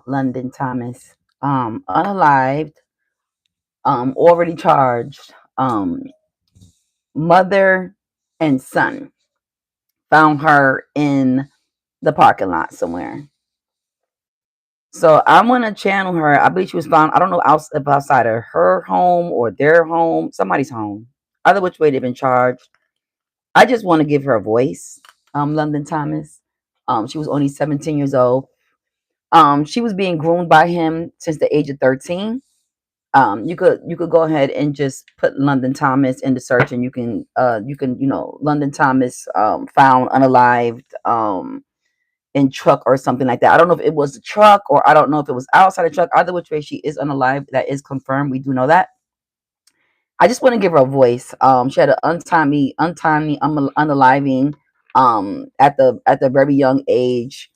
London Thomas. Unalived, already charged, mother and son found her in the parking lot somewhere. So I'm gonna channel her. I believe she was found. I don't know if outside of her home or their home, somebody's home. Either which way they've been charged. I just want to give her a voice. London Thomas. She was only 17 years old. She was being groomed by him since the age of 13. You could go ahead and just put London Thomas in the search, and you can London Thomas found unalived in truck or something like that. I don't know if it was a truck or I don't know if it was outside a truck. Either which way, she is unalived. That is confirmed. We do know that. I just want to give her a voice. She had an untimely unaliving at the very young age,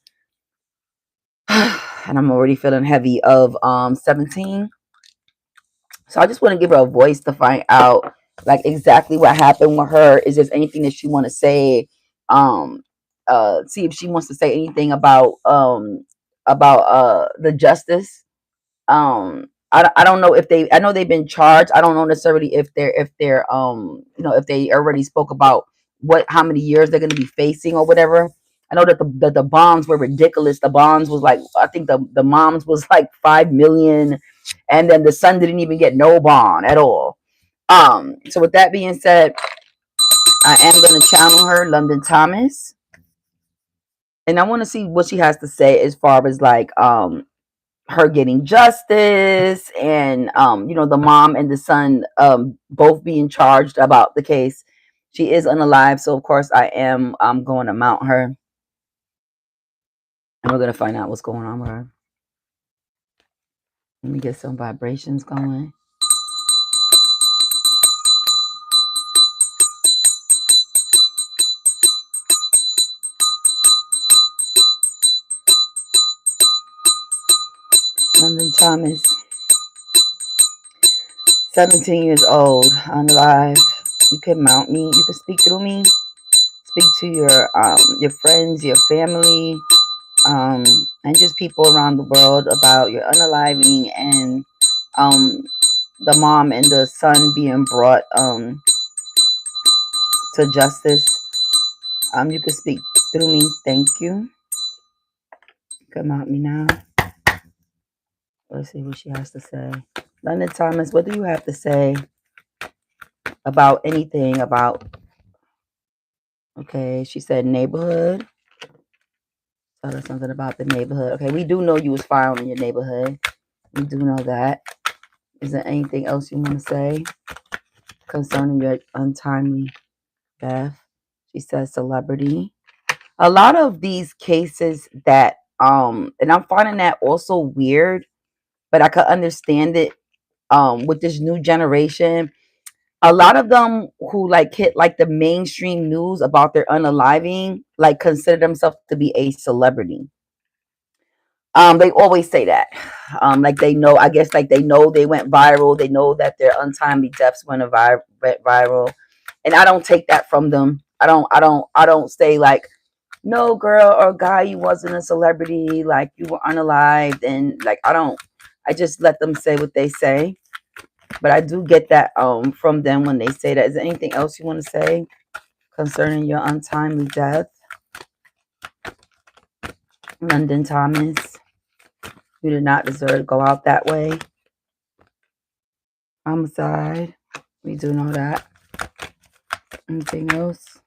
and I'm already feeling heavy of 17. So I just want to give her a voice to find out like exactly what happened with her. Is there anything that she want to say? Um, See if she wants to say anything about the justice. I don't know if I know they've been charged. I don't know necessarily if they already spoke about how many years they're going to be facing or whatever. I know that the bonds were ridiculous. The bonds was like, I think the moms was like 5 million, and then the son didn't even get no bond at all. So with that being said, I am going to channel her, London Thomas, and I want to see what she has to say as far as like her getting justice, and the mom and the son both being charged about the case. She is unalive, so of course I'm going to mount her, and we're going to find out what's going on with her. Let me get some vibrations going. London Thomas, 17 years old, unalive. You can mount me. You can speak through me. Speak to your friends, your family, and just people around the world about your unaliving and the mom and the son being brought to justice. You can speak through me. Thank you. Come out me now. Let's see what she has to say. London Thomas, what do you have to say about anything about? Okay, she said neighborhood. Tell us something about the neighborhood. Okay, we do know you was found in your neighborhood. We do know that. Is there anything else you want to say concerning your untimely death? She says celebrity. A lot of these cases that and I'm finding that also weird, but I could understand it with this new generation. A lot of them who like hit like the mainstream news about their unaliving like consider themselves to be a celebrity. They always say that. Like they know, I guess like they know they went viral. They know that their untimely deaths went viral. And I don't take that from them. I don't say like, no girl or guy, you wasn't a celebrity, like you were unalived, and like I just let them say what they say. But I do get that from them when they say that. Is there anything else you want to say concerning your untimely death? London Thomas, you did not deserve to go out that way. Homicide, we do know that. Anything else?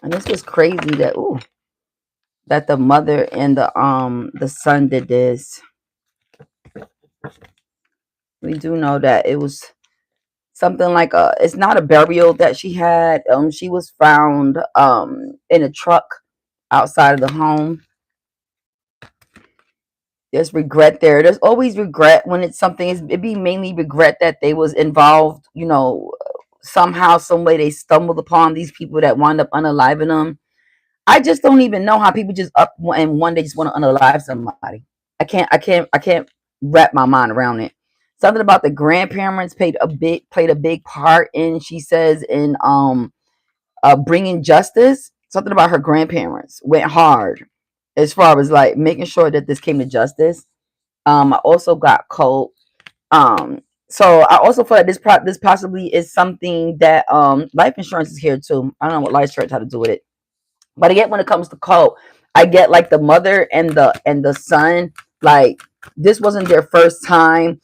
And this was crazy that the mother and the son did this. We do know that it was something like it's not a burial that she had. She was found in a truck outside of the home. There's regret there. There's always regret when it's something. It'd be mainly regret that they was involved. Somehow, some way they stumbled upon these people that wind up unaliving them. I just don't even know how people just up and one day just want to unalive somebody. I can't wrap my mind around it. Something about the grandparents played a big part in. She says in bringing justice. Something about her grandparents went hard as far as like making sure that this came to justice. I also got cult. So I also feel like this possibly is something that life insurance is here too. I don't know what life insurance had to do with it, but again, when it comes to cult, I get like the mother and the son. Like this wasn't their first time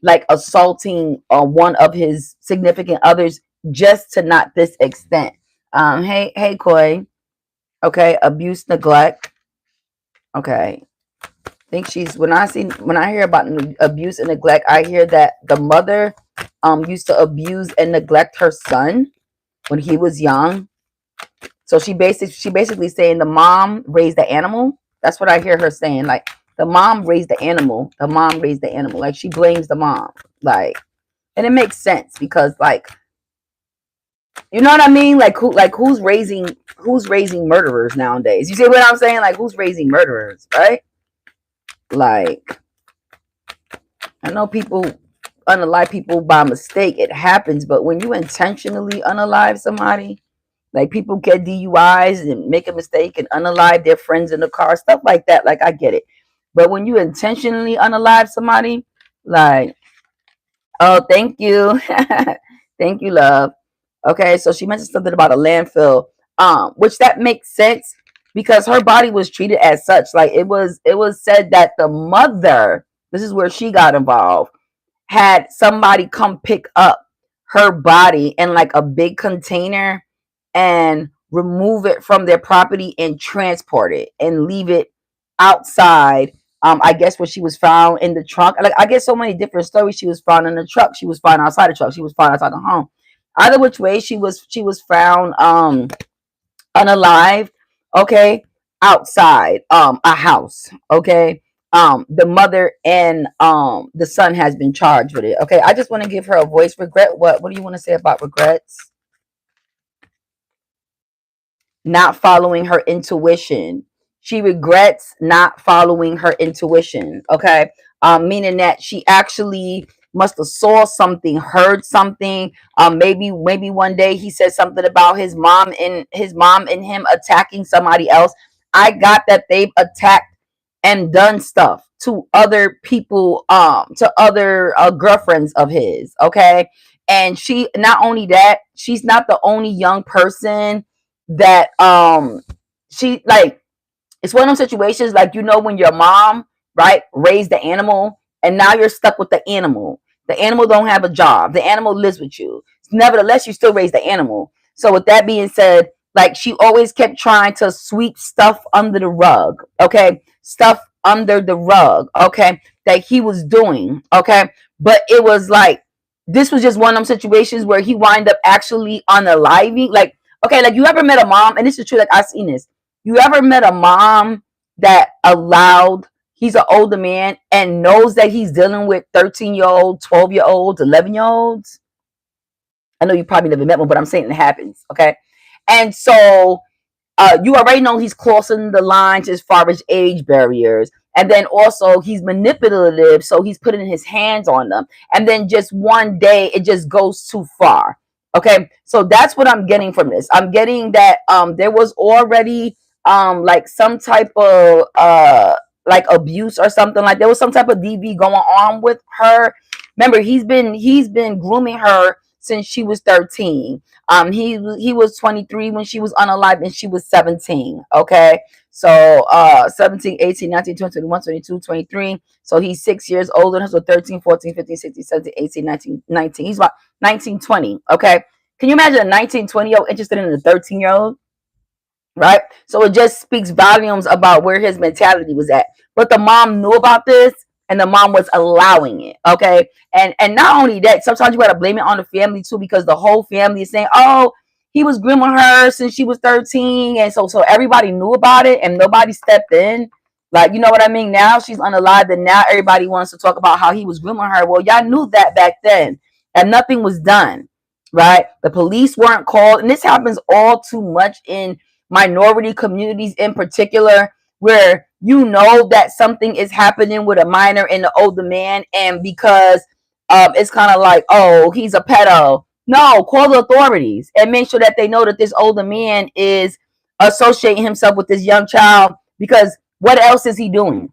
like assaulting one of his significant others, just to not this extent. Hey Koi. Okay, abuse, neglect. Okay, I think she's when I hear about abuse and neglect, I hear that the mother used to abuse and neglect her son when he was young. So she basically saying the mom raised the animal. That's what I hear her saying. Like the mom raised the animal. The mom raised the animal. Like she blames the mom. Like, and it makes sense because like, you know what I mean? Who's raising murderers nowadays? You see what I'm saying? Like who's raising murderers, right? Like I know people unalive people by mistake. It happens, but when you intentionally unalive somebody, like people get DUIs and make a mistake and unalive their friends in the car, stuff like that. Like I get it, but when you intentionally unalive somebody, like, oh, thank you, thank you, love. Okay, so she mentioned something about a landfill, which that makes sense because her body was treated as such. Like it was said that the mother, this is where she got involved, had somebody come pick up her body in like a big container and remove it from their property and transport it and leave it outside. I guess where she was found in the trunk. Like I get so many different stories. She was found in the truck. She was found outside the truck. She was found outside the home. Either which way, she was found unalive. Okay, outside a house. Okay, the mother and the son has been charged with it. Okay, I just want to give her a voice. Regret what do you want to say about regrets? Not following her intuition. She regrets not following her intuition. Okay, meaning that she actually must have saw something, heard something. Maybe one day he said something about his mom and him attacking somebody else. I got that they've attacked and done stuff to other people, to other girlfriends of his. Okay, and she not only that, she's not the only young person that she like, it's one of those situations like, when your mom, right, raised the animal and now you're stuck with the animal don't have a job, the animal lives with you, nevertheless you still raise the animal. So with that being said, like she always kept trying to sweep stuff under the rug. Okay, stuff under the rug. Okay, that he was doing. Okay, but it was like, this was just one of them situations where he wind up actually unaliving. Like, okay, like you ever met a mom, and this is true, like I've seen this. You ever met a mom that allowed, he's an older man and knows that he's dealing with 13-year-old, 12-year-olds, 11-year-olds? I know you probably never met one, but I'm saying it happens. Okay. And so you already know he's crossing the lines as far as age barriers. And then also he's manipulative, so he's putting his hands on them. And then just one day it just goes too far. Okay, so that's what I'm getting from this. I'm getting that there was already like some type of like abuse or something, like there was some type of DV going on with her. Remember, he's been grooming her since she was 13. He was 23 when she was unalive and she was 17. Okay, so 17, 18, 19, 20, 21, 22, 23. So he's 6 years older. So 13, 14, 15, 16, 17, 18, 19, 19. He's about 19, 20. Okay, can you imagine a 19, 20-year-old interested in a 13-year-old? Right? So it just speaks volumes about where his mentality was at. But the mom knew about this and the mom was allowing it. Okay. And not only that, sometimes you gotta blame it on the family too, because the whole family is saying, oh, he was grooming her since she was 13. And so everybody knew about it and nobody stepped in. Like, you know what I mean? Now she's unalive and now everybody wants to talk about how he was grooming her. Well, y'all knew that back then and nothing was done. Right? The police weren't called. And this happens all too much in minority communities in particular, where you know that something is happening with a minor and the older man, and because it's kind of like, oh, he's a pedo. No, call the authorities and make sure that they know that this older man is associating himself with this young child because what else is he doing?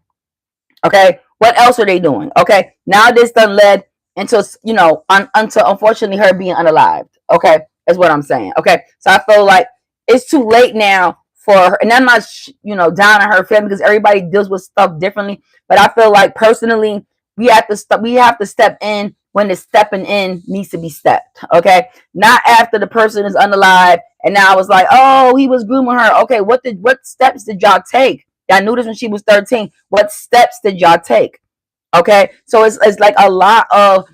Okay, what else are they doing? Okay, now this done led into, you know, until unfortunately her being unalived. Okay, is what I'm saying. Okay, so I feel like it's too late now for her, and I'm not, you know, down on her family because everybody deals with stuff differently. But I feel like personally, we have to we have to step in when the stepping in needs to be stepped. Okay, not after the person is unalive, and now I was like, oh, he was grooming her. Okay, what steps did y'all take? Y'all knew this when she was 13. What steps did y'all take? Okay, so it's like a lot of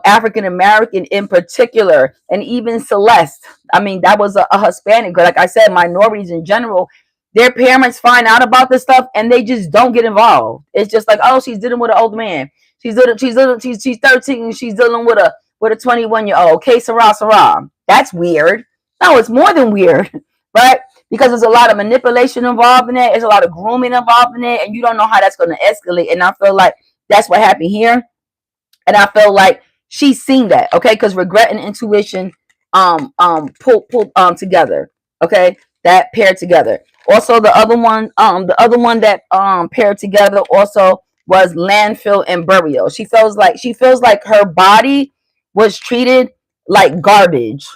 African American in particular, and even Celeste. I mean, that was a Hispanic girl. Like I said, minorities in general, their parents find out about this stuff and they just don't get involved. It's just like, oh, she's dealing with an old man. She's 13. She's dealing with a 21-year-old. Okay, Sarah. That's weird. No, it's more than weird, right? Because there's a lot of manipulation involved in it. There's a lot of grooming involved in it, and you don't know how that's going to escalate. And I feel like that's what happened here. And I feel like she's seen that, okay? Because regret and intuition pull together, okay? That paired together. Also, the other one that paired together also was landfill and burial. She feels like her body was treated like garbage.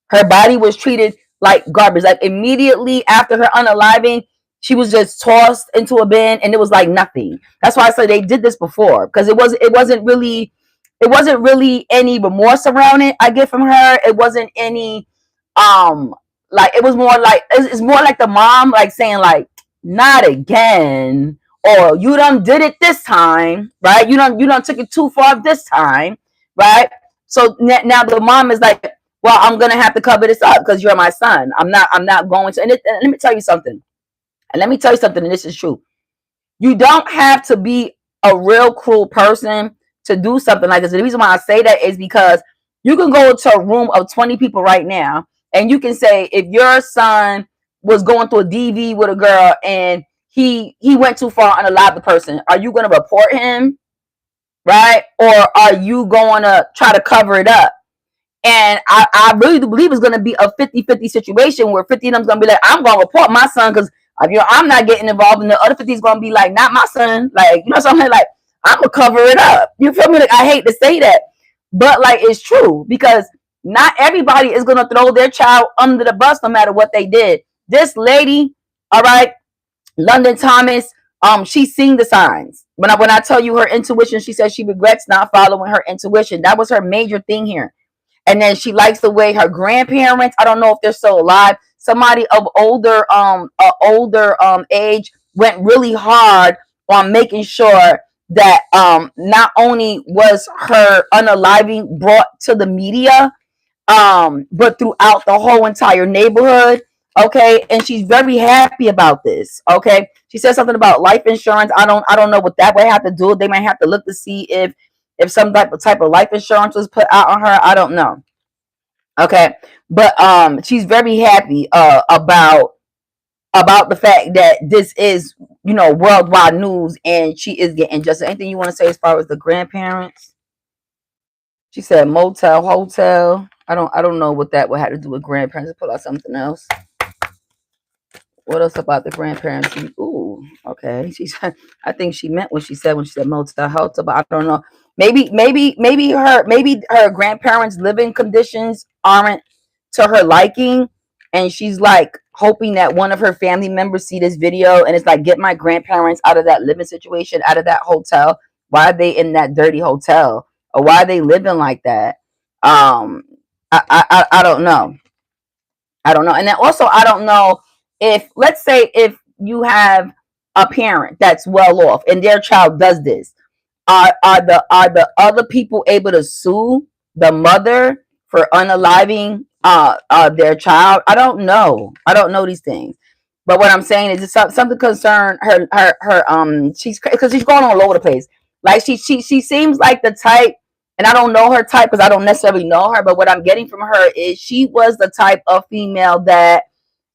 Her body was treated like garbage. Like immediately after her unaliving, she was just tossed into a bin and it was like nothing. That's why I said they did this before, because it wasn't really any remorse around it. I get from her. It wasn't any like, it was more like, it's more like the mom like saying like, not again, or you done did it this time, right? You done took it too far this time, right? So now the mom is like, well, I'm gonna have to cover this up because you're my son. I'm not going to. And let me tell you something. And this is true. You don't have to be a real cruel person to do something like this. The reason why I say that is because you can go into a room of 20 people right now, and you can say, if your son was going through a DV with a girl and he went too far and allowed the person, are you going to report him, right? Or are you going to try to cover it up? And I really do believe it's going to be a 50-50 situation where 50 of them's going to be like, I'm going to report my son because, you know, I'm not getting involved. And the other 50 is going to be like, not my son. Like, you know something, like, I'm going to cover it up. You feel me? Like, I hate to say that, but like, it's true, because not everybody is going to throw their child under the bus no matter what they did. This lady, all right, London Thomas, she's seen the signs. When I tell you her intuition, she says she regrets not following her intuition. That was her major thing here. And then she likes the way her grandparents, I don't know if they're still alive, somebody of older age went really hard on making sure that not only was her unaliving brought to the media, but throughout the whole entire neighborhood. Okay, and she's very happy about this. Okay, she said something about life insurance. I don't know what that would have to do. They might have to look to see if some type of life insurance was put out on her. I don't know. Okay, but she's very happy about the fact that this is, you know, worldwide news, and she is getting justice. Anything you want to say as far as the grandparents? She said motel, hotel. I don't know what that would have to do with grandparents. Let's pull out something else. What else about the grandparents? Ooh, okay. She said, I think she meant what she said when she said motel, hotel, but I don't know. Maybe her grandparents' living conditions aren't to her liking, and she's like hoping that one of her family members see this video and it's like, get my grandparents out of that living situation, out of that hotel. Why are they in that dirty hotel, or why are they living like that? I don't know. And then also, I don't know if, let's say, if you have a parent that's well off and their child does this, are the other people able to sue the mother for unaliving their child? I don't know. I don't know these things. But what I'm saying is, it's something concern her she's, because she's going all over the place. Like, she seems like the type, and I don't know her type because I don't necessarily know her, but what I'm getting from her is she was the type of female that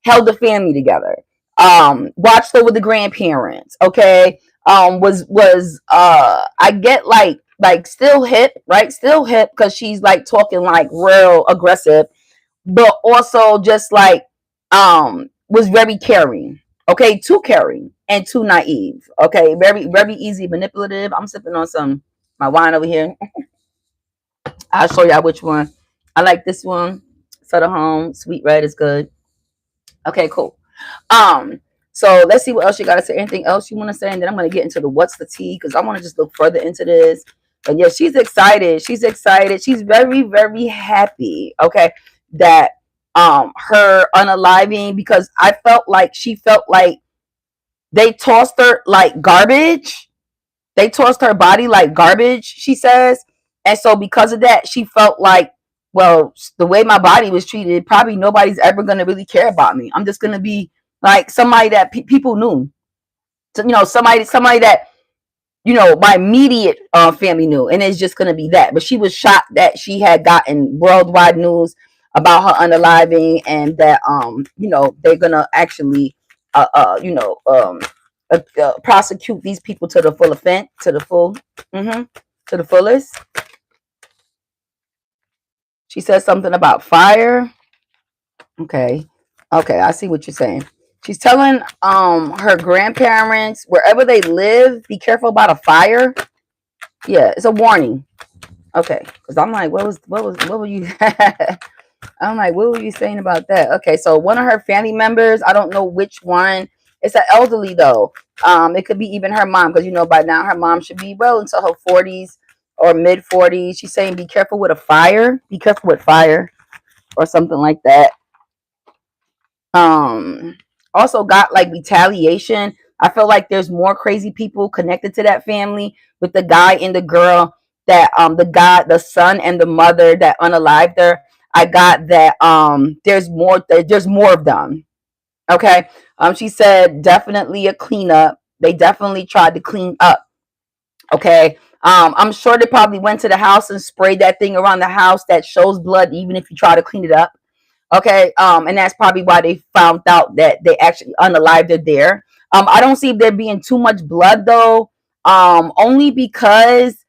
held the family together, watched over the grandparents, okay, was I get like still hip, right? Still hip, because she's like talking like real aggressive, but also just like was very caring, okay, too caring, and too naive. Okay, very, very easy manipulative. I'm sipping on some my wine over here. I'll show y'all which one. I like this one. Sutter Home Sweet Red is good. Okay, cool. Um, so let's see what else you got to say. Anything else you want to say? And then I'm going to get into the what's the tea, because I want to just look further into this. But yeah, she's excited. She's excited. She's very, very happy. Okay, that her unaliving, because I felt like she felt like they tossed her like garbage. They tossed her body like garbage, she says. And so because of that, she felt like, well, the way my body was treated, probably nobody's ever going to really care about me. I'm just going to be like somebody that people knew. So, you know, somebody that, you know, my immediate family knew. And it's just going to be that. But she was shocked that she had gotten worldwide news about her unaliving, and that, you know, they're going to actually, you know, prosecute these people to the full offense, to the full, to the fullest. She says something about fire. Okay, I see what you're saying. She's telling her grandparents, wherever they live, be careful about a fire. Yeah, it's a warning. Okay, because I'm like, what were you? I'm like, what were you saying about that? Okay, so one of her family members, I don't know which one. It's an elderly though. It could be even her mom, because you know by now her mom should be well into her 40s or mid 40s. She's saying be careful with a fire. Be careful with fire, or something like that. Also got like retaliation. I feel like there's more crazy people connected to that family, with the guy and the girl that the son and the mother that unalived her. I got that there's more of them. Okay. She said definitely a cleanup. They definitely tried to clean up. Okay. I'm sure they probably went to the house and sprayed that thing around the house that shows blood, even if you try to clean it up. Okay. And that's probably why they found out that they actually unalived her there. I don't see there being too much blood though. Only because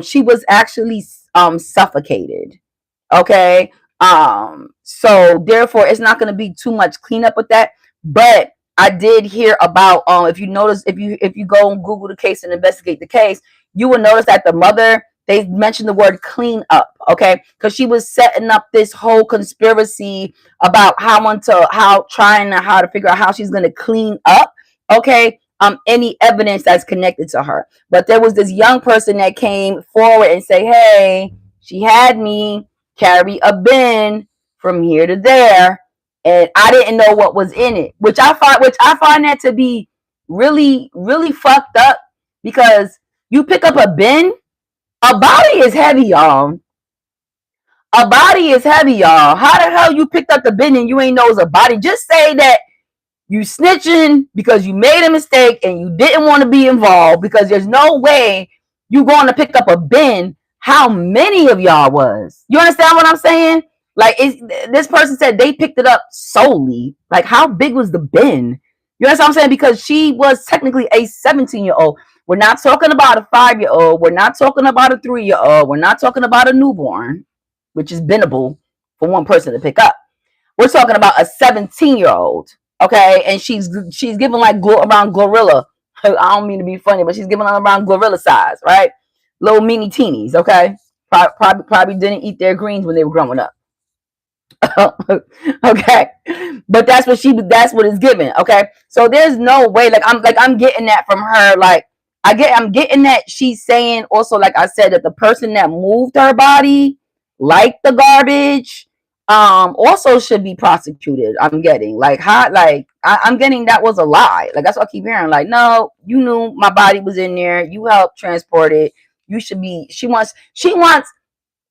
she was actually suffocated. Okay. So therefore it's not going to be too much cleanup with that. But I did hear about, if you notice, if you go and Google the case and investigate the case, you will notice that the mother, they mentioned the word clean up. Okay, because she was setting up this whole conspiracy about how to figure out how she's going to clean up. Okay. Any evidence that's connected to her. But there was this young person that came forward and say, hey, she had me carry a bin from here to there, and I didn't know what was in it, which I find that to be really, really fucked up, because you pick up a bin, a body is heavy, y'all. A body is heavy, y'all. How the hell you picked up the bin and you ain't know it was a body? Just say that you snitching because you made a mistake and you didn't want to be involved, because there's no way you going to pick up a bin. How many of y'all was? You understand what I'm saying? Like, this person said they picked it up solely. Like, how big was the bin? You understand what I'm saying? Because she was technically a 17-year-old. We're not talking about a 5-year-old. We're not talking about a 3-year-old. We're not talking about a newborn, which is binnable for one person to pick up. We're talking about a 17-year-old. Okay, and she's giving like around gorilla. I don't mean to be funny, but she's giving around gorilla size, right? Little mini teenies. Okay, probably didn't eat their greens when they were growing up. Okay, but that's what it's given. Okay, so there's no way. I'm getting that from her. Like I'm getting that she's saying also, like I said, that the person that moved her body, like the garbage, also should be prosecuted. I'm getting I'm getting that was a lie. Like that's what I keep hearing. Like, no, you knew my body was in there. You helped transport it. You should be. She wants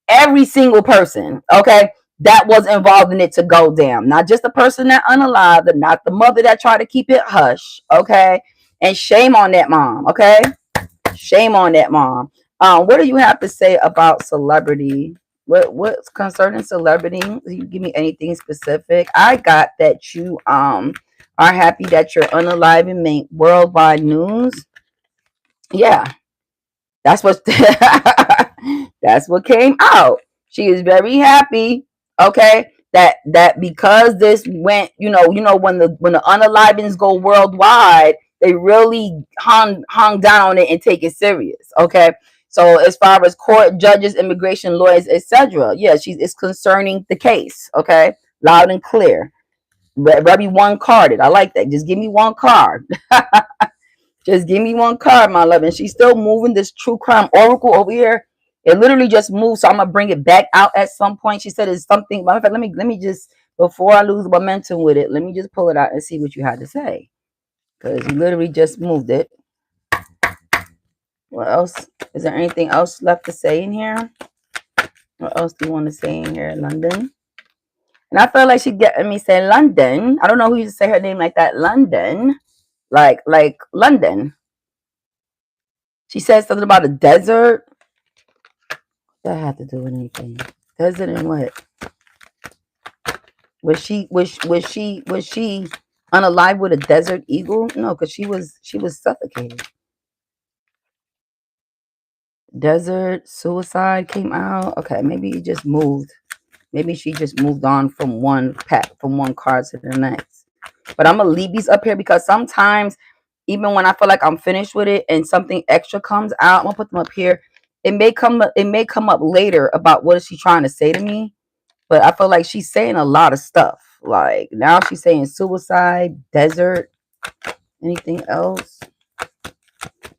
every single person, okay, that was involved in it to go down. Not just the person that unalived, not the mother that tried to keep it hush, okay. And shame on that mom, okay. Shame on that mom. What do you have to say about celebrity? What's concerning celebrity? You give me anything specific? I got that you are happy that you're unalive and make worldwide news. Yeah, that's what that's what came out. She is very happy. Okay, that because this went, when the unalivings go worldwide, they really hung down on it and take it serious. Okay. So as far as court, judges, immigration lawyers, etc., yeah, it's concerning the case. Okay, loud and clear. Very one carded. I like that. Just give me one card. Just give me one card, my love. And she's still moving this true crime oracle over here. It literally just moved, so I'm gonna bring it back out at some point. She said it's something. Matter of fact, let me just, before I lose momentum with it, let me just pull it out and see what you had to say, because you literally just moved it. What else? Is there anything else left to say in here? What else do you want to say in here, London? And I feel like she getting me say London. I don't know who used to say her name like that. London, like London. She said something about a desert. That had to do with anything? Desert and what? Was she unalive with a desert eagle? No, because she was suffocated. Desert suicide came out. Okay, maybe he just moved. Maybe she just moved on from one card to the next. But I'm gonna leave these up here because sometimes, even when I feel like I'm finished with it and something extra comes out, I'm gonna put them up here. It may come up later about what is she trying to say to me. But I feel like she's saying a lot of stuff. Like now she's saying suicide, desert, anything else.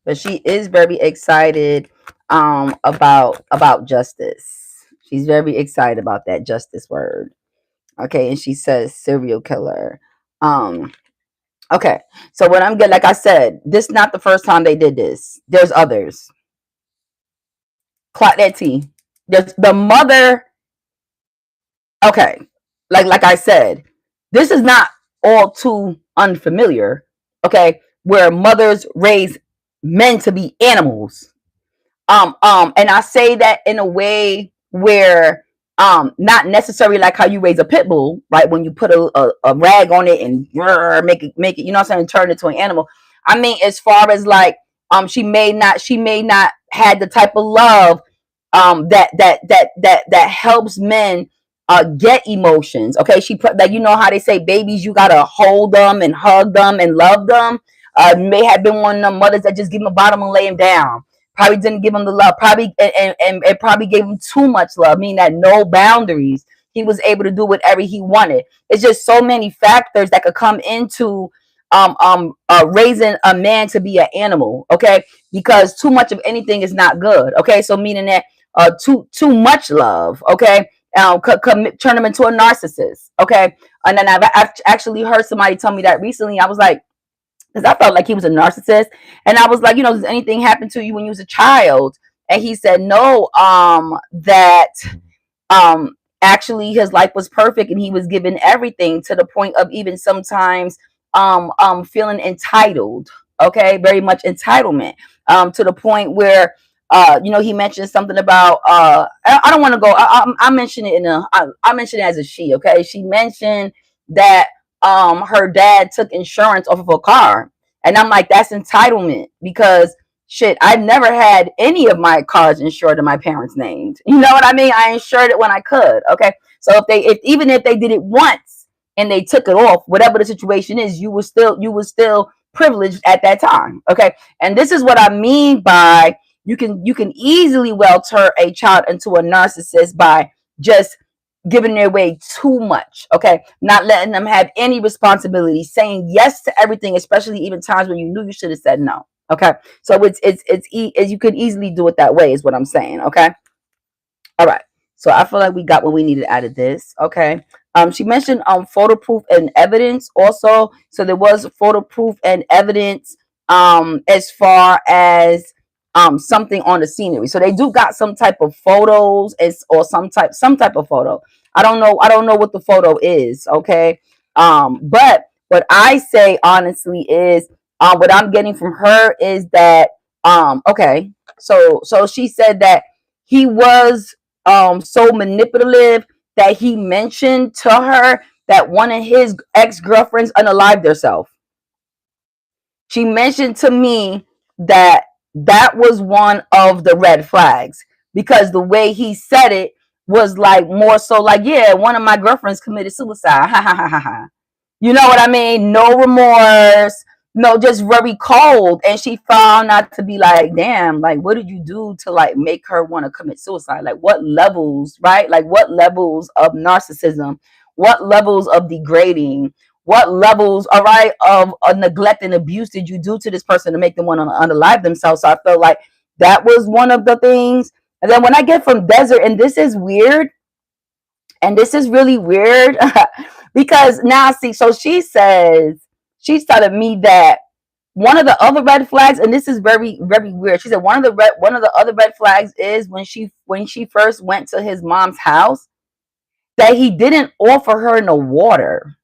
But she is very excited about justice. She's very excited about that justice word. Okay, and she says serial killer. Okay, so what I'm getting, like I said, this is not the first time they did this. There's others. Clock that T. There's the mother. Okay, like I said, this is not all too unfamiliar. Okay, where mothers raise men to be animals. And I say that in a way where not necessarily like how you raise a pit bull, right? When you put a rag on it and make it, you know what I'm saying, turn it to an animal. I mean, as far as like she may not had the type of love that helps men get emotions. Okay, she put that, you know how they say babies, you gotta hold them and hug them and love them. May have been one of them mothers that just give them a bottom and lay him down. Probably didn't give him the love. Probably and probably gave him too much love, meaning that no boundaries. He was able to do whatever he wanted. It's just so many factors that could come into raising a man to be an animal. Okay, because too much of anything is not good. Okay, so meaning that too much love. Okay, turn him into a narcissist. Okay, and then I've actually heard somebody tell me that recently. I was like, because I felt like he was a narcissist, and I was like, you know, does anything happen to you when you was a child? And he said no, that actually his life was perfect and he was given everything, to the point of even sometimes feeling entitled. Okay, very much entitlement, to the point where you know, he mentioned something about I don't want to go, I mentioned it I mentioned it as a she. Okay, she mentioned that her dad took insurance off of her car, and I'm like, that's entitlement, because shit, I've never had any of my cars insured in my parents' names. You know what I mean? I insured it when I could. Okay, so if even if they did it once and they took it off, whatever the situation is, you were still privileged at that time. Okay, and this is what I mean by you can easily well turn a child into a narcissist by just giving their way too much. Okay, not letting them have any responsibility, saying yes to everything, especially even times when you knew you should have said no. Okay, so you could easily do it that way, is what I'm saying. Okay, all right. So I feel like we got what we needed out of this. Okay. She mentioned photo proof and evidence also. So there was photo proof and evidence as far as something on the scenery. So they do got some type of photos or some type of photo. I don't know what the photo is. Okay. But what I say honestly is what I'm getting from her is that okay. So she said that he was so manipulative that he mentioned to her that one of his ex-girlfriends unalived herself. She mentioned to me that that was one of the red flags, because the way he said it was like more so like, yeah, one of my girlfriends committed suicide. Ha ha ha ha ha. You know what I mean? No remorse, no, just very cold. And she found out to be like, damn, like, what did you do to like make her want to commit suicide? Like, what levels, right? Like, what levels of narcissism, what levels of degrading, what levels, all right, of neglect and abuse did you do to this person to make them want to unalive themselves? So I felt like that was one of the things. And then when I get from Desert, and this is weird, and this is really weird because now, see, so she says, she's telling me that one of the other red flags, and this is very, very weird. She said one of the other red flags is when she first went to his mom's house, that he didn't offer her no water.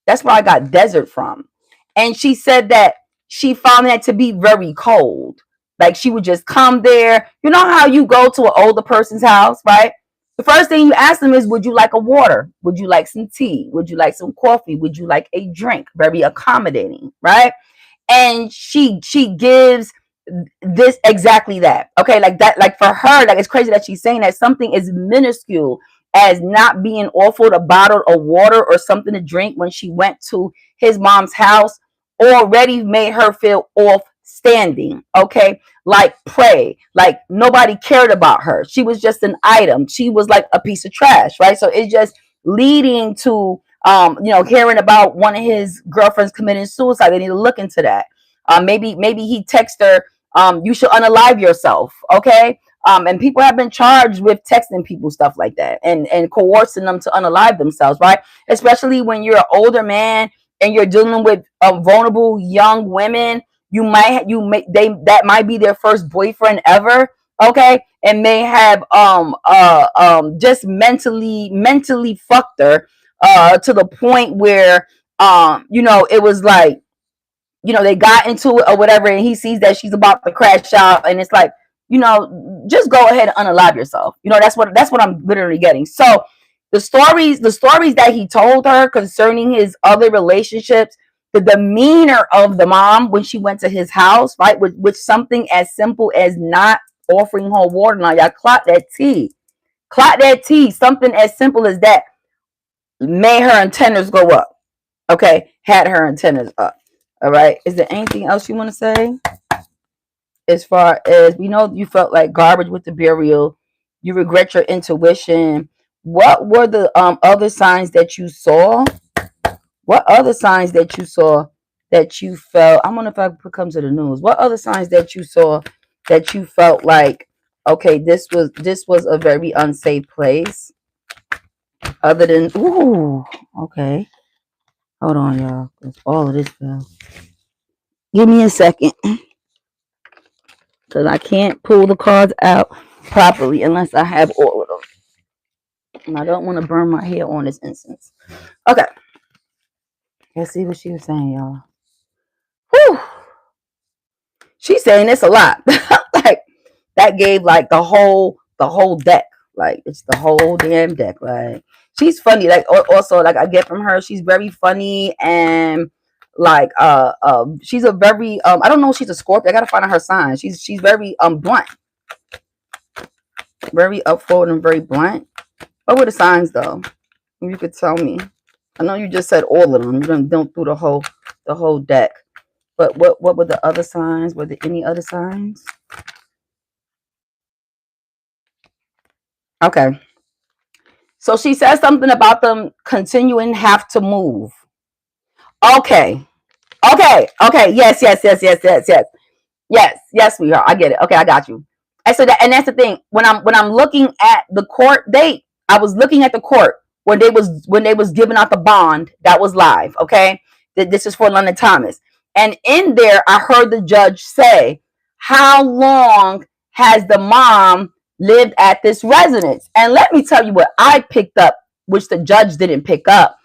That's where I got Desert from. And she said that she found that to be very cold. Like she would just come there. You know how you go to an older person's house, right? The first thing you ask them is, would you like a water? Would you like some tea? Would you like some coffee? Would you like a drink? Very accommodating, right? And she gives this exactly that. Okay, like that, like for her, like it's crazy that she's saying that something is minuscule as not being offered a bottle of water or something to drink when she went to his mom's house already made her feel off standing. Okay, like pray, like nobody cared about her. She was just an item. She was like a piece of trash, right? So it's just leading to hearing about one of his girlfriends committing suicide. They need to look into that. Maybe he texted her, you should unalive yourself. Okay. And people have been charged with texting people stuff like that and coercing them to unalive themselves, right? Especially when you're an older man and you're dealing with vulnerable young women. That might be their first boyfriend ever. Okay. And may have just mentally fucked her to the point where it was like, they got into it or whatever, and he sees that she's about to crash out, and it's like, just go ahead and unalive yourself. That's what I'm literally getting. So the stories that he told her concerning his other relationships, the demeanor of the mom when she went to his house, right, with something as simple as not offering her water. Now y'all clock that tea, something as simple as that made her antennas go up. Okay, had her antennas up. All right. Is there anything else you want to say? As far as we know, you felt like garbage with the burial. You regret your intuition. What were the other signs that you saw? What other signs that you saw that you felt? I wonder if I could come to the news. What other signs that you saw that you felt like, okay, this was a very unsafe place? Other than, ooh, okay. Hold on, y'all. All of this fell. Give me a second. Because I can't pull the cards out properly unless I have all of them. And I don't want to burn my hair on this instance. Okay. Let's see what she was saying, y'all. Whew. She's saying this a lot. Like, that gave like the whole deck. Like, it's the whole damn deck. Like, she's funny. Like, also, like, I get from her, she's very funny, and like she's a very I don't know if she's a Scorpio. I gotta find out her sign. She's very blunt, very upforward and very blunt. What were the signs though? If you could tell me. I know you just said all of them. You don't do the whole deck. But what were the other signs? Were there any other signs? Okay. So she says something about them continuing have to move. Okay. Yes. Yes, we are. I get it. Okay, I got you. And so that's the thing. When I'm looking at the court date, I was looking at the court when they was giving out the bond that was live. Okay, this is for London Thomas, and in there I heard the judge say, "How long has the mom lived at this residence?" And let me tell you what I picked up, which the judge didn't pick up.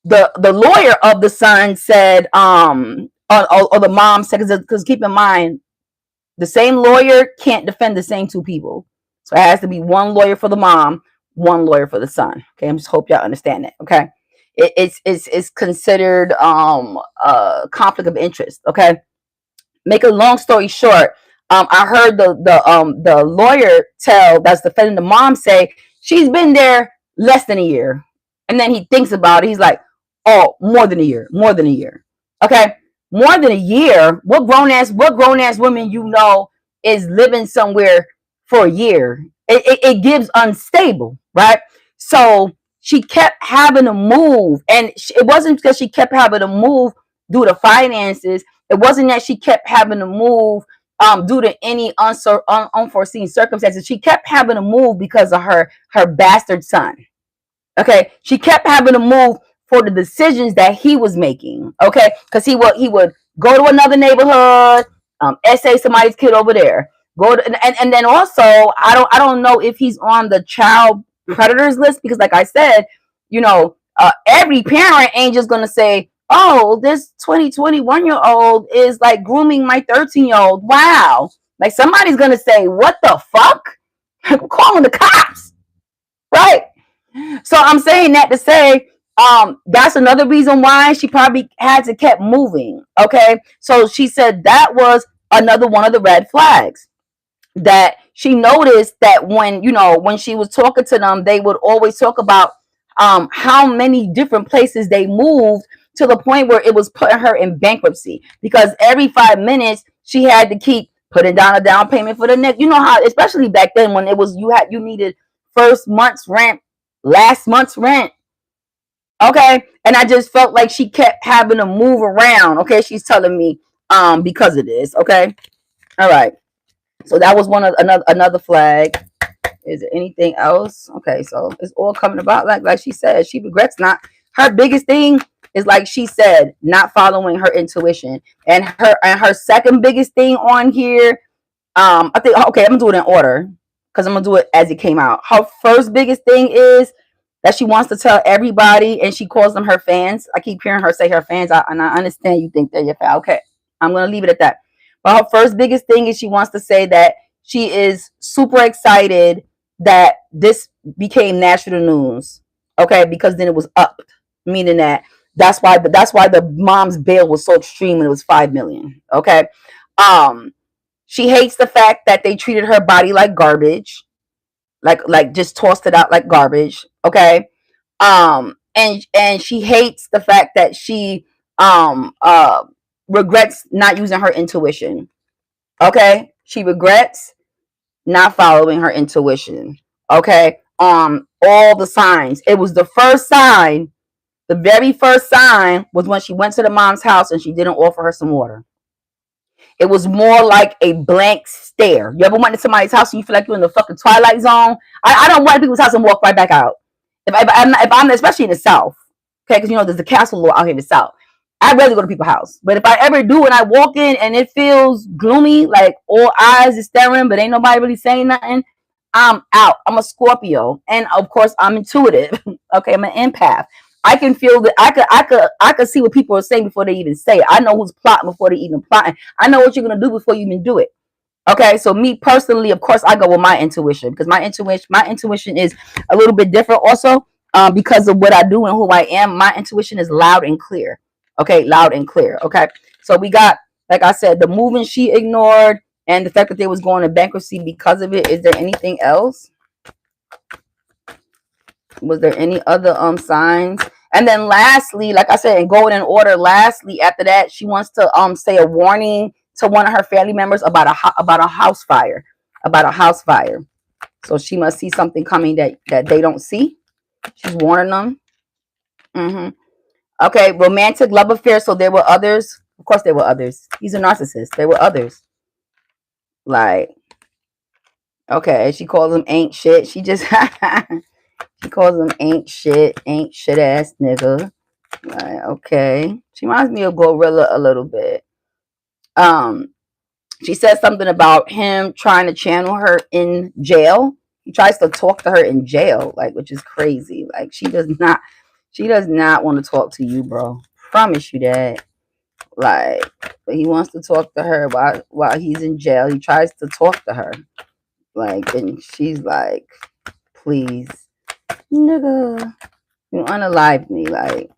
The lawyer of the son said, or the mom said, because keep in mind, the same lawyer can't defend the same two people. So it has to be one lawyer for the mom, one lawyer for the son. Okay, I just hope y'all understand that. Okay, it's considered a conflict of interest. Okay, make a long story short, I heard the lawyer that's defending the mom say she's been there less than a year, and then he thinks about it. He's like, oh, more than a year. Okay, more than a year. What grown ass woman you know is living somewhere for a year? It gives unstable, right? So she kept having to move, and it wasn't because she kept having to move due to finances. It wasn't that she kept having to move due to any unforeseen circumstances. She kept having to move because of her bastard son. Okay, she kept having to move for the decisions that he was making. Okay, because he would go to another neighborhood, essay somebody's kid over there. Go to, and then also I don't know if he's on the child predators list, because like I said, every parent ain't just gonna say, oh, this 2021 year old is like grooming my 13-year old. Wow, like somebody's gonna say, what the fuck? I'm calling the cops, right? So I'm saying that to say, that's another reason why she probably had to keep moving. Okay, so she said that was another one of the red flags, that she noticed that when she was talking to them, they would always talk about how many different places they moved, to the point where it was putting her in bankruptcy, because every 5 minutes she had to keep putting down a down payment for the next. You know how, especially back then, when it was you needed first month's rent, last month's rent. Okay, and I just felt like she kept having to move around. Okay, she's telling me because of this. Okay, all right. So that was one of another flag. Is there anything else? Okay, so it's all coming about like she said. She regrets not. Her biggest thing is, like she said, not following her intuition, and her second biggest thing on here. I think, okay, I'm gonna do it in order because I'm gonna do it as it came out. Her first biggest thing is that she wants to tell everybody, and she calls them her fans. I keep hearing her say her fans, and I understand you think they're your fan. Okay, I'm gonna leave it at that. But her first biggest thing is she wants to say that she is super excited that this became national news. Okay, because then it was up, meaning that that's why the mom's bail was so extreme and it was 5 million. Okay, she hates the fact that they treated her body like garbage, like just tossed it out like garbage. Okay, and she hates the fact that she regrets not using her intuition. Okay, she regrets not following her intuition. Okay, all the signs. It was the first sign. The very first sign was when she went to the mom's house and she didn't offer her some water. It was more like a blank stare. You ever went to somebody's house and you feel like you're in the fucking Twilight Zone? I don't want people's house and walk right back out. If I'm especially in the South, okay, because there's a castle law out here in the South. I'd rather go to people's house. But if I ever do and I walk in and it feels gloomy, like all eyes is staring, but ain't nobody really saying nothing, I'm out. I'm a Scorpio, and of course I'm intuitive. Okay, I'm an empath. I can feel that. I could see what people are saying before they even say it. I know who's plotting before they even plotting. I know what you're gonna do before you even do it. Okay, so me personally, of course, I go with my intuition, because my intuition is a little bit different also, because of what I do and who I am. My intuition is loud and clear. Okay, loud and clear. Okay, so we got, like I said, the movement she ignored, and the fact that they was going to bankruptcy because of it. Is there anything else? Was there any other signs? And then lastly, like I said, and going in order, lastly, after that, she wants to say a warning to one of her family members about a house fire. About a house fire. So she must see something coming that they don't see. She's warning them. Okay, romantic love affair. So there were others. Of course there were others. He's a narcissist. There were others. Like, okay, she calls them ain't shit. She calls them ain't shit ass nigga. Like, okay. She reminds me of Gorilla a little bit. She says something about him trying to channel her in jail. He tries to talk to her in jail, like, which is crazy. Like, she does not want to talk to you, bro. Promise you that. Like, but he wants to talk to her while he's in jail. He tries to talk to her. Like, and she's like, please, nigga, you unalive me. Like,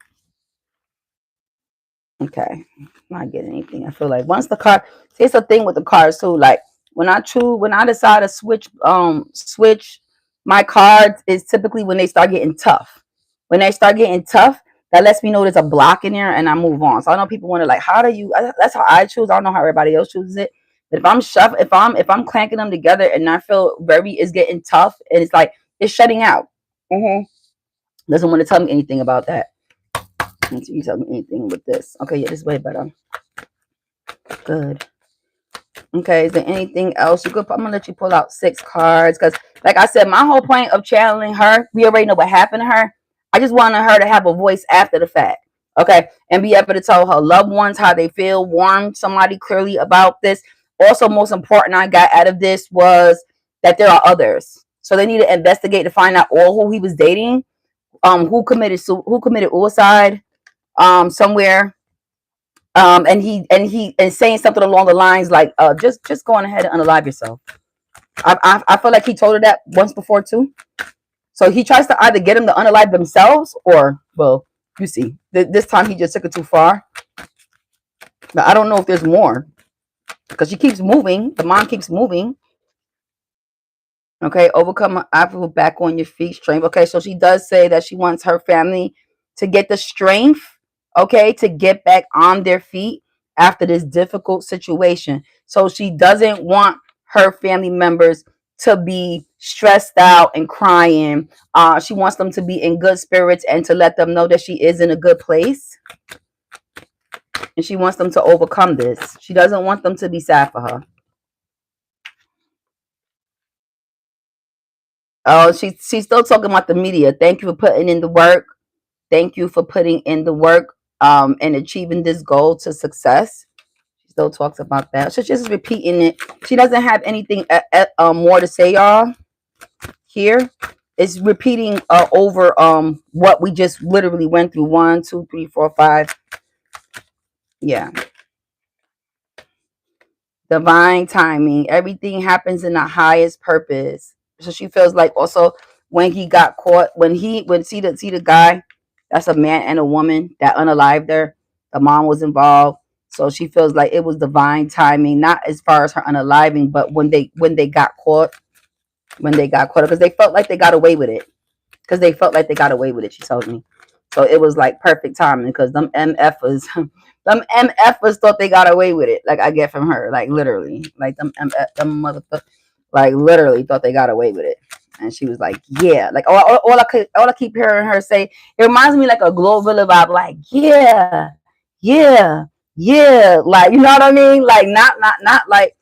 okay, not getting anything. I feel like once the card, see, it's a thing with the cards too. Like, when I decide to switch my cards, is typically when they start getting tough. When they start getting tough, that lets me know there's a block in there, and I move on. So I know people wonder like, how do you? That's how I choose. I don't know how everybody else chooses it. But if I'm clanking them together, and I feel very is getting tough, and it's like it's shutting out. Doesn't want to tell me anything about that. Doesn't you tell me anything with this? Okay, yeah, this is way better. Good. Okay, is there anything else you could? I'm gonna let you pull out 6 cards because, like I said, my whole point of channeling her, we already know what happened to her. I just wanted her to have a voice after the fact, okay, and be able to tell her loved ones how they feel, warn somebody clearly about this. Also, most important, I got out of this was that there are others, so they need to investigate to find out all who he was dating, who committed suicide, somewhere. And saying something along the lines like, just go on ahead and unalive yourself. I feel like he told her that once before too. So he tries to either get him to unalive themselves, or, well, you see, this time he just took it too far. But I don't know if there's more, because she keeps moving. The mom keeps moving. Okay, overcome obstacle, back on your feet, strength. Okay, so she does say that she wants her family to get the strength, okay, to get back on their feet after this difficult situation. So she doesn't want her family members to be stressed out and crying. She wants them to be in good spirits and to let them know that she is in a good place. And she wants them to overcome this. She doesn't want them to be sad for her. Oh, she's still talking about the media. Thank you for putting in the work. Thank you for putting in the work and achieving this goal to success. She still talks about that. So she's just repeating it. She doesn't have anything more to say, y'all. Here, it's repeating over what we just literally went through. 1, 2, 3, 4, 5. Yeah. Divine timing. Everything happens in the highest purpose. So she feels like also when he got caught, when see the guy, that's a man and a woman that unalived her. The mom was involved. So she feels like it was divine timing, not as far as her unaliving, but when they got caught, because they felt like they got away with it. She told me. So it was like perfect timing, because them MFers, them MFers thought they got away with it. Like I get from her, like literally, like them motherfuckers, like literally thought they got away with it. And she was like, yeah, like all I keep hearing her say, it reminds me like a Glorilla vibe, like yeah, like, you know what I mean? Like not like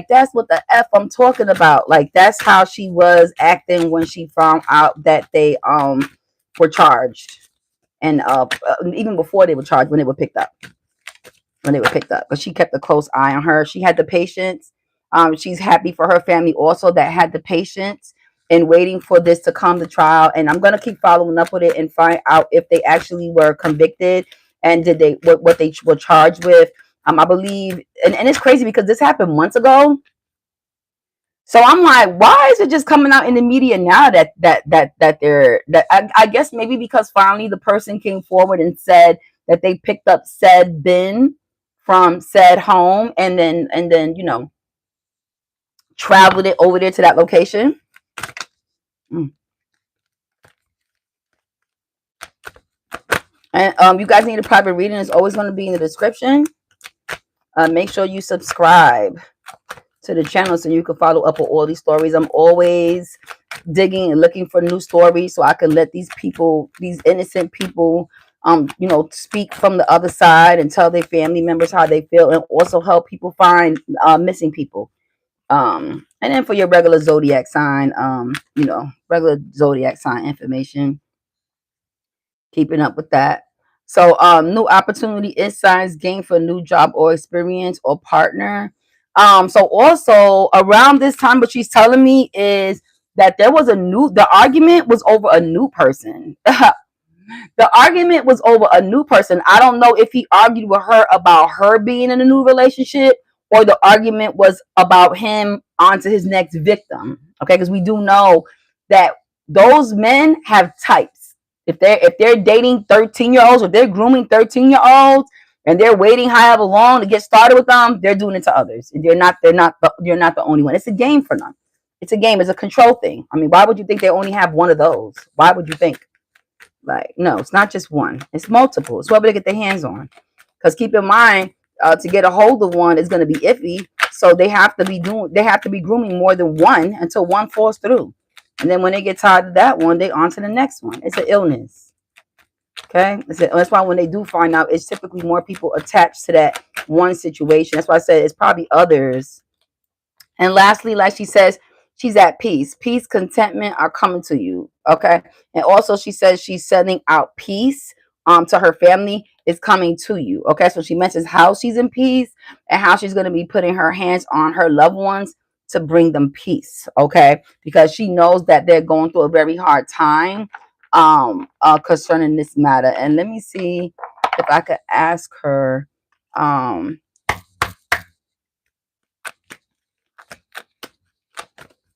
that's what the F I'm talking about. Like that's how she was acting when she found out that they were charged, and even before they were charged, when they were picked up. But she kept a close eye on her. She had the patience. She's happy for her family also that had the patience and waiting for this to come to trial. And I'm gonna keep following up with it and find out if they actually were convicted and did they what they were charged with. I believe, and it's crazy because this happened months ago. So I'm like, why is it just coming out in the media now that they're I guess maybe because finally the person came forward and said that they picked up said bin from said home and then traveled it over there to that location. And you guys need a private reading. It's always going to be in the description. Make sure you subscribe to the channel so you can follow up with all these stories. I'm always digging and looking for new stories so I can let these people, these innocent people, speak from the other side and tell their family members how they feel, and also help people find missing people. And then for your regular zodiac sign, regular zodiac sign information, keeping up with that. So new opportunity is signs gained for a new job or experience or partner. So also around this time, what she's telling me is that the argument was over a new person. The argument was over a new person. I don't know if he argued with her about her being in a new relationship, or the argument was about him onto his next victim. Okay, because we do know that those men have types. If they're dating 13-year-olds, or they're grooming 13-year-olds, and they're waiting however long to get started with them, they're doing it to others. And you're not the only one. It's a game for them. It's a game. It's a control thing. I mean, why would you think they only have one of those? Why would you think? Like, no, it's not just one. It's multiple. It's whatever they get their hands on. Because keep in mind, to get a hold of one is going to be iffy. So they have to be grooming more than one until one falls through. And then when they get tired of that one, they on to the next one. It's an illness. Okay. That's why when they do find out, it's typically more people attached to that one situation. That's why I said it's probably others. And lastly, like she says, she's at peace. Peace, contentment are coming to you. Okay. And also she says she's sending out peace to her family is coming to you. Okay. So she mentions how she's in peace and how she's going to be putting her hands on her loved ones to bring them peace. Okay. Because she knows that they're going through a very hard time concerning this matter. And let me see if I could ask her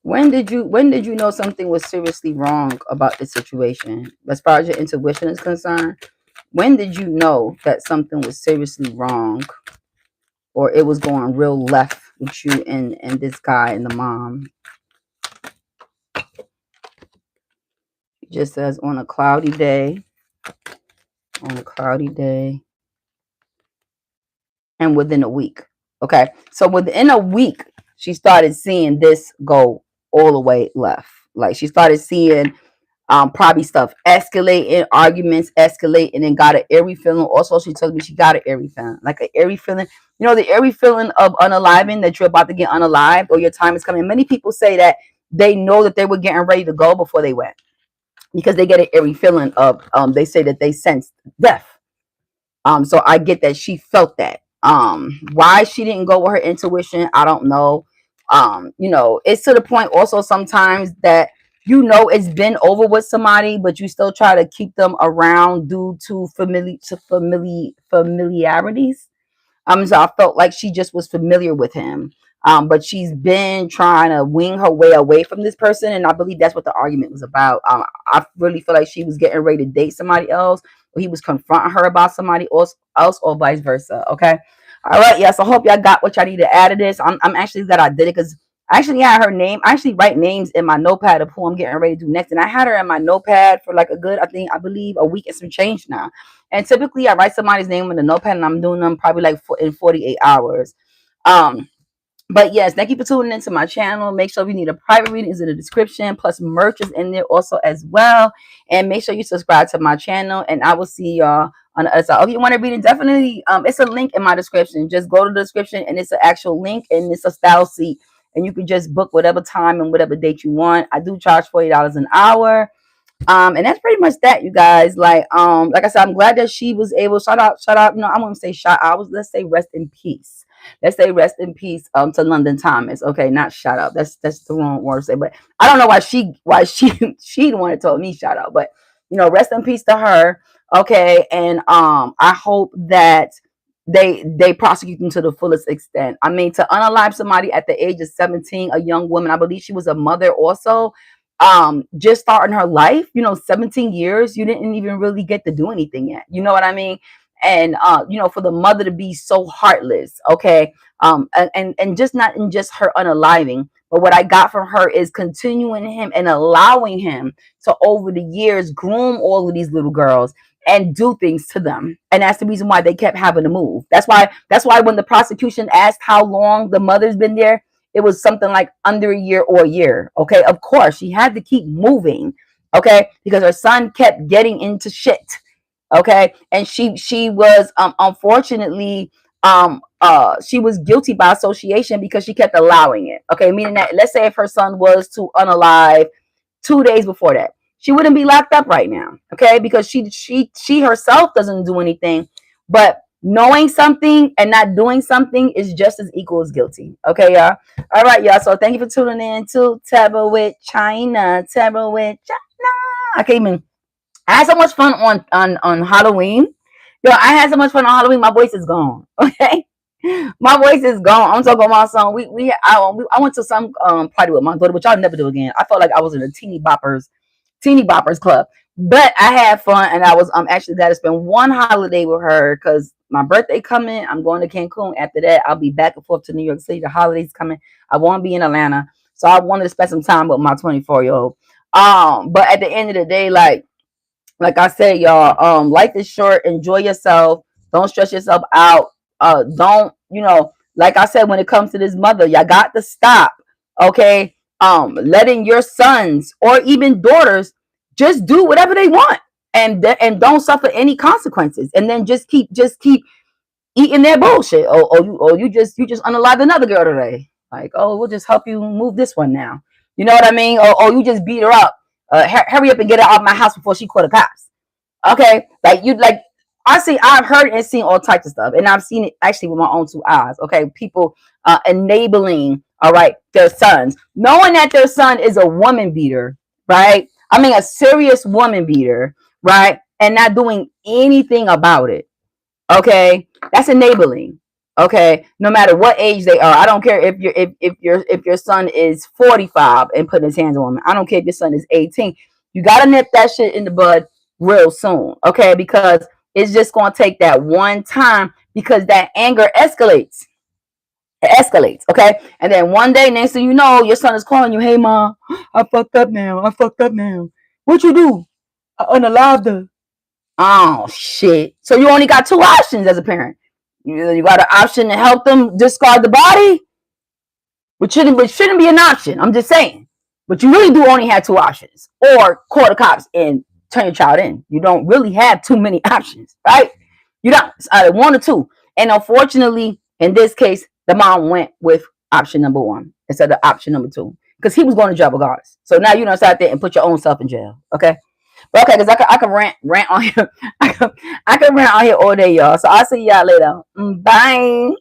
when did you know something was seriously wrong about the situation? As far as your intuition is concerned, when did you know that something was seriously wrong or it was going real left with you and this guy and the mom? It just says on a cloudy day. On a cloudy day. And within a week. Okay. So within a week, she started seeing this go all the way left. Like she started seeing probably stuff escalating, arguments escalating, and got an eerie feeling. Also, she told me she got an eerie feeling, like an eerie feeling. You know, the eerie feeling of unaliving, that you're about to get unalived or your time is coming. Many people say that they know that they were getting ready to go before they went because they get an eerie feeling of, they say that they sensed death. So I get that she felt that. Why she didn't go with her intuition, I don't know. You know, it's to the point also sometimes that you know it's been over with somebody, but you still try to keep them around due to familiarities. So I felt like she just was familiar with him. But she's been trying to wing her way away from this person, and I believe that's what the argument was about. I really feel like she was getting ready to date somebody else, or he was confronting her about somebody else, or vice versa. Okay, all right, yes. I hope y'all got what y'all need to add to this. I'm actually glad I did it because I actually had her name. I actually write names in my notepad of who I'm getting ready to do next, and I had her in my notepad for like a good, I believe, a week and some change now. And typically, I write somebody's name in the notepad, and I'm doing them probably like in 48 hours. Um, but yes, thank you for tuning into my channel. Make sure if you need a private reading is in the description. Plus, merch is in there also as well. And make sure you subscribe to my channel. And I will see y'all on the other side. If you want to read it, definitely, it's a link in my description. Just go to the description, and it's an actual link, and it's a style seat. And you can just book whatever time and whatever date you want. I do charge $40 an hour. And that's pretty much that, you guys. Like I said, I'm glad that she was able. Shout out. No, I won't say shout out. Let's say rest in peace. Let's say rest in peace to London Thomas. Okay, not shout out. That's the wrong word to say. But I don't know why she the one that told me shout out. But you know, rest in peace to her. Okay, and I hope that they prosecute them to the fullest extent. I mean, to unalive somebody at the age of 17, a young woman, I believe she was a mother also, just starting her life, 17 years, you didn't even really get to do anything yet, you know what I mean? And for the mother to be so heartless, okay, and just not in just her unaliving, but what I got from her is continuing him and allowing him to over the years groom all of these little girls and do things to them. And that's the reason why they kept having to move. That's why when the prosecution asked how long the mother's been there, it was something like under a year or a year. Okay, of course she had to keep moving, okay, because her son kept getting into shit. Okay, and she was unfortunately she was guilty by association because she kept allowing it. Okay, meaning that, let's say if her son was to unalive 2 days before that, she wouldn't be locked up right now. Okay, because she herself doesn't do anything, but knowing something and not doing something is just as equal as guilty. Okay, y'all. All right, y'all. So thank you for tuning in to Tarot with China. Tarot with China. I can't even. I had so much fun on Halloween. Yo, I had so much fun on Halloween. My voice is gone. Okay, my voice is gone. I'm talking about my song. I went to some party with my daughter, which I'll never do again. I felt like I was in a teeny boppers club. But I had fun, and I was actually glad to spend one holiday with her because my birthday coming. I'm going to Cancun. After that, I'll be back and forth to New York City. The holidays coming. I won't be in Atlanta, so I wanted to spend some time with my 24-year-old. But at the end of the day, like like I said, y'all, life is short. Enjoy yourself. Don't stress yourself out. Don't, like I said, when it comes to this mother, y'all got to stop. Okay. Letting your sons or even daughters just do whatever they want, and don't suffer any consequences. And then just keep eating their bullshit. You just unalive another girl today. Like, oh, we'll just help you move this one now. You know what I mean? Or you just beat her up. Hurry up and get her out of my house before she call the cops. Okay, I've heard and seen all types of stuff, and I've seen it actually with my own two eyes. Okay, people enabling, all right, their sons, knowing that their son is a woman beater, right? I mean, a serious woman beater, right? And not doing anything about it. Okay, that's enabling. Okay, no matter what age they are, I don't care if your son is 45 and putting his hands on women. I don't care if your son is 18. You gotta nip that shit in the bud real soon. Okay, because it's just gonna take that one time, because that anger escalates. It escalates. Okay, and then one day, next thing you know, your son is calling you, "Hey mom, I fucked up now. I fucked up now. What you do? I unalived her." Oh shit! So you only got two options as a parent. You got an option to help them discard the body, which shouldn't be an option. I'm just saying. But you really do only have two options, or call the cops and turn your child in. You don't really have too many options, right? You don't. It's either one or two. And unfortunately, in this case, the mom went with option number one instead of option number two, because he was going to jail regardless. So now you don't sit out there and put your own self in jail. Okay. Okay, because I can rant on here. I can rant on here all day, y'all. So I'll see y'all later. Bye.